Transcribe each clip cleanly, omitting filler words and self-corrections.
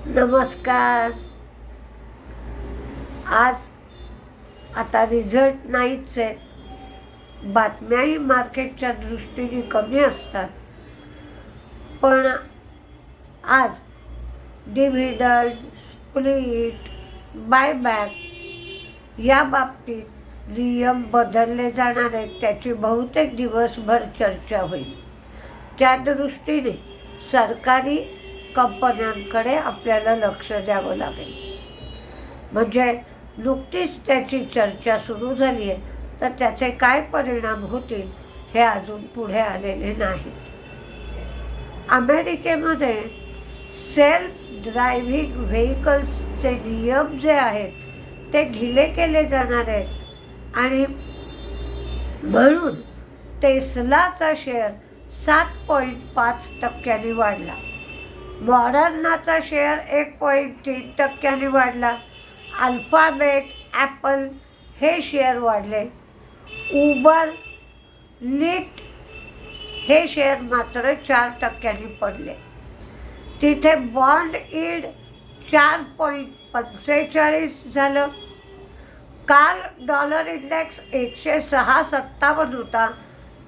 नमस्कार. आज आता रिझल्ट नाहीच आहे. बातम्याही मार्केटच्या दृष्टीने कमी असतात. पण आज डिव्हिडंड, स्प्लिट, बायबॅक या बाबतीत नियम बदलले जाणार आहेत. त्याची बहुतेक दिवसभर चर्चा होईल. त्या दृष्टीने सरकारी कंपन्यांकडे आपल्याला लक्ष द्यावं लागेल. म्हणजे नुकतीच त्याची चर्चा सुरू झाली आहे, तर त्याचे काय परिणाम होतील हे अजून पुढे आलेले नाही. अमेरिकेमध्ये सेल्फ ड्रायव्हिंग व्हेकल्सचे नियम जे आहेत ते ढिले केले जाणार आहेत आणि म्हणून टेस्लाचा शेअर 7.5% वाढला. मॉडर्नाचा शेअर 1.3% वाढला. अल्फाबेट, ॲपल हे शेअर वाढले. उबर, लिफ्ट हे शेअर मात्र 4% पडले. तिथे बॉन्ड यील्ड 4.45 झालं. काल डॉलर इंडेक्स 106.57 होता.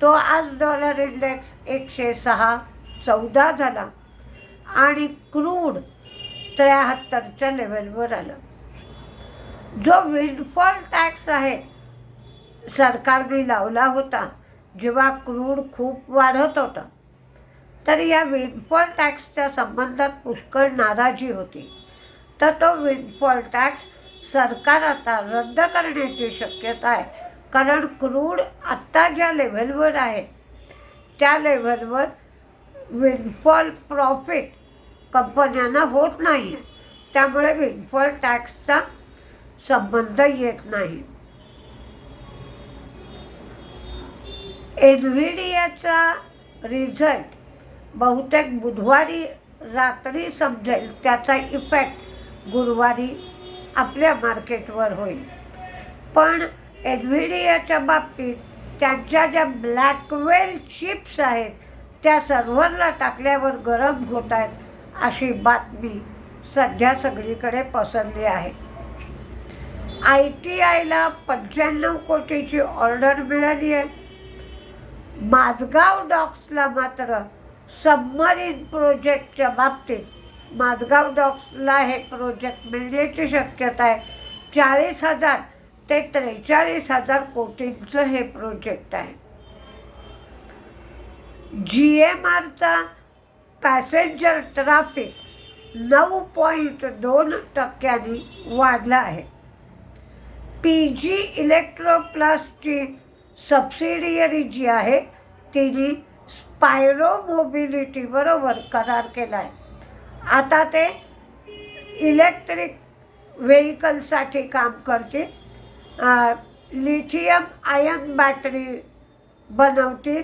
तो आज डॉलर इंडेक्स 106.14 झाला आणि क्रूड 73च्या लेवलवर आलं. जो विंडफॉल टॅक्स आहे सरकारने लावला होता जेव्हा क्रूड खूप वाढत होता, तर या विंडफॉल टॅक्सच्या संबंधात पुष्कळ नाराजी होती. तर तो विंडफॉल टॅक्स सरकार आता रद्द करण्याची शक्यता आहे. कारण क्रूड आत्ता ज्या लेव्हलवर आहे त्या लेव्हलवर विंडफॉल प्रॉफिट कंपन्यांना होत नाही आहे. त्यामुळे विंडफॉल टॅक्सचा संबंध येत नाही. एनव्हिडियाचा रिझल्ट बहुतेक बुधवारी रात्री समजेल. त्याचा इफेक्ट गुरुवारी आपल्या मार्केटवर होईल. पण एनव्हिडियाच्या बाबतीत त्यांच्या ज्या ब्लॅकवेल चिप्स आहेत त्या सर्व्हरला टाकल्यावर गरम होत आहेत अशी बातमी सध्या सगळीकडे पसरली आहे. ITIला 95 कोटीची ऑर्डर मिळाली आहे. माझगाव डॉक्सला मात्र सबमरीन प्रोजेक्टच्या बाबतीत माझगाव डॉक्सला हे प्रोजेक्ट मिळण्याची शक्यता आहे. 40,000 ते 43,000 कोटींचं हे प्रोजेक्ट आहे. GMRचा पॅसेंजर ट्रॅफिक 9.2% वाढला आहे. PG इलेक्ट्रोप्लास्टची सबसिडियरी जी आहे तिने स्पायरो मोबिलिटी बरोबर करार केला आहे. आता ते इलेक्ट्रिक व्हेकलसाठी काम करतील. लिथियम आयन बॅटरी बनवतील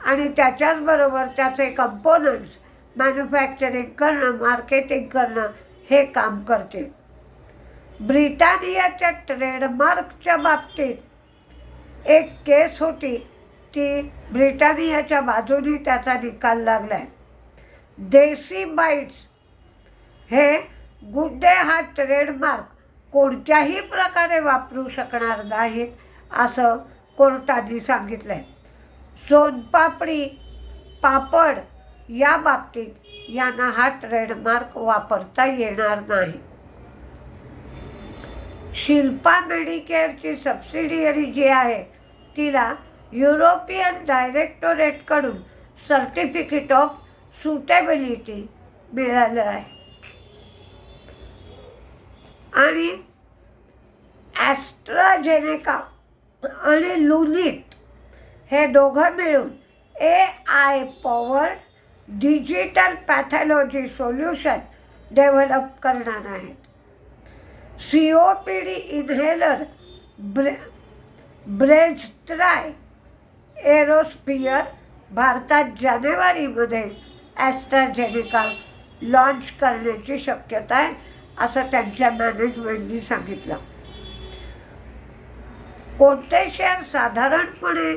आणि त्याच्याचबरोबर त्याचे कंपोनंट्स मॅन्युफॅक्चरिंग करणं, मार्केटिंग करणं हे काम करतील. ब्रिटानियाच्या ट्रेडमार्कच्या बाबतीत एक केस होती, ती ब्रिटानियाच्या बाजूने त्याचा निकाल लागला आहे. देसी बाईट्स हे गुड डे हा ट्रेडमार्क कोणत्याही प्रकारे वापरू शकणार नाहीत असं कोर्टाने सांगितलं आहे. सोनपापडी, पापड या बाबतीत यांना हा ट्रेडमार्क वापरता येणार नाही. शिल्पा मेडिकेअरची सबसिडियरी जी आहे तिला युरोपियन डायरेक्टोरेटकडून सर्टिफिकेट ऑफ सुटेबिलिटी मिळालं आहे. आणि ॲस्ट्राझेनेका आणि लुनिट हे दोघं मिळून AI powered digital pathology solution develop करणार आहेत. COPD इन्हेलर ब्रेझट्राय एरोस्फिअर भारतात जानेवारीमध्ये ॲस्ट्राझेनेका लॉन्च करण्याची शक्यता आहे असं त्यांच्या मॅनेजमेंटनी सांगितलं. कोणते शेअर साधारणपणे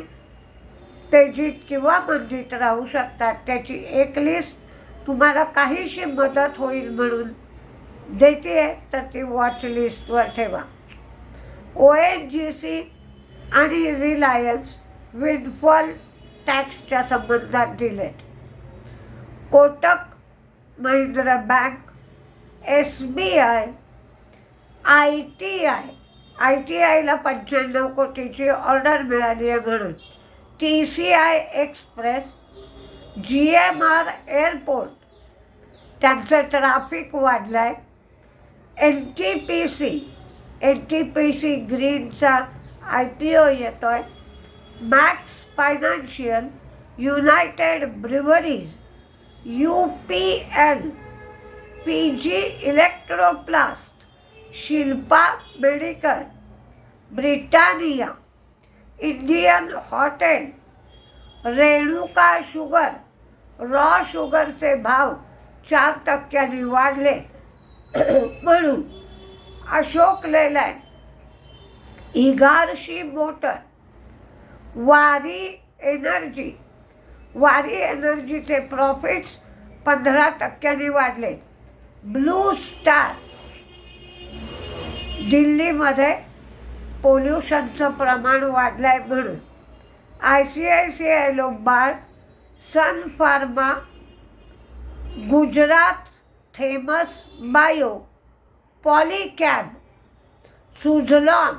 तेजीत किंवा मंदीत राहू शकतात त्याची एक लिस्ट तुम्हाला काहीशी मदत होईल म्हणून देते तर ती वॉच लिस्टवर ठेवा. ONGC आणि रिलायन्स विंडफॉल टॅक्सच्या संबंधात दिलेत. कोटक महिंद्रा बँक, SBI, ITIला 95 कोटीची ऑर्डर मिळाली आहे म्हणून, TCI एक्सप्रेस, GMR एअरपोर्ट त्यांचं ट्रॅफिक वाढलं आहे. NTPC ग्रीनचा IPO येतो आहे. Max financial, united breweries, UPL, PG electroplast, Shilpa medical, Britannia, Indian hotel, Renuka sugar, raw शुगरचे भाव 4% वाढले म्हणून अशोक लेलँड, इगारशी मोटर, वारी एनर्जीचे प्रॉफिट्स 15% वाढले. ब्लू स्टार, दिल्लीमध्ये पोल्युशनचं प्रमाण वाढलं आहे म्हणून. ICICI Lombard, sun pharma, Gujarat Themis bio, Polycab, Suzlon,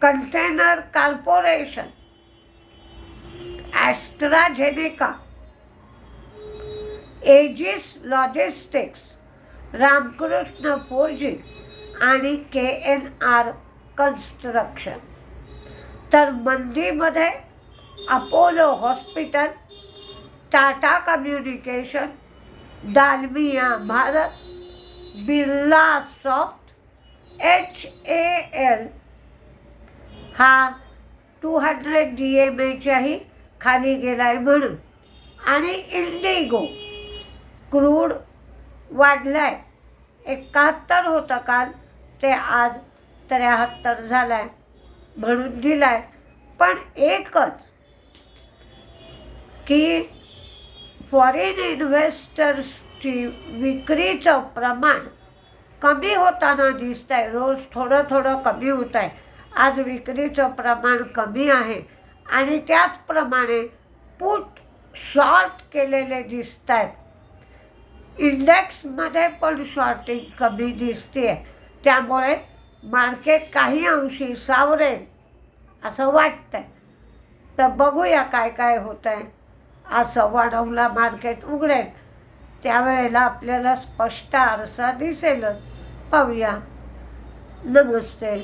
container corporation, AstraZeneca, Aegis logistics, Ramkrishna forging आणि KNR कन्स्ट्रक्शन. तर मंदीमध्ये Apollo hospital, Tata communication, Dalmia Bharat, Birla soft, HAL हा 200 DMAच्याही खाली गेलाय म्हणून. आणि इंडिगो क्रूड वाढलाय. 71 होतं काल, ते आज 73 झालाय म्हणून दिलाय. पण एकच की फॉरेन इन्व्हेस्टर्सची विक्रीचं प्रमाण कमी होताना दिसत आहे. रोज थोडं थोडं कमी होत आहे. आज विक्रीचं प्रमाण कमी आहे आणि त्याचप्रमाणे पुट शॉर्ट केलेले दिसत आहेत. इंडेक्समध्ये पण शॉर्टिंग कमी दिसते आहे. त्यामुळे मार्केट काही अंशी सावरेल असं वाटतं आहे. तर बघूया काय काय होतं आहे. आज 9:15ला मार्केट उघडेल, त्यावेळेला आपल्याला स्पष्ट आरसा दिसेलच. पाहूया. नमस्ते.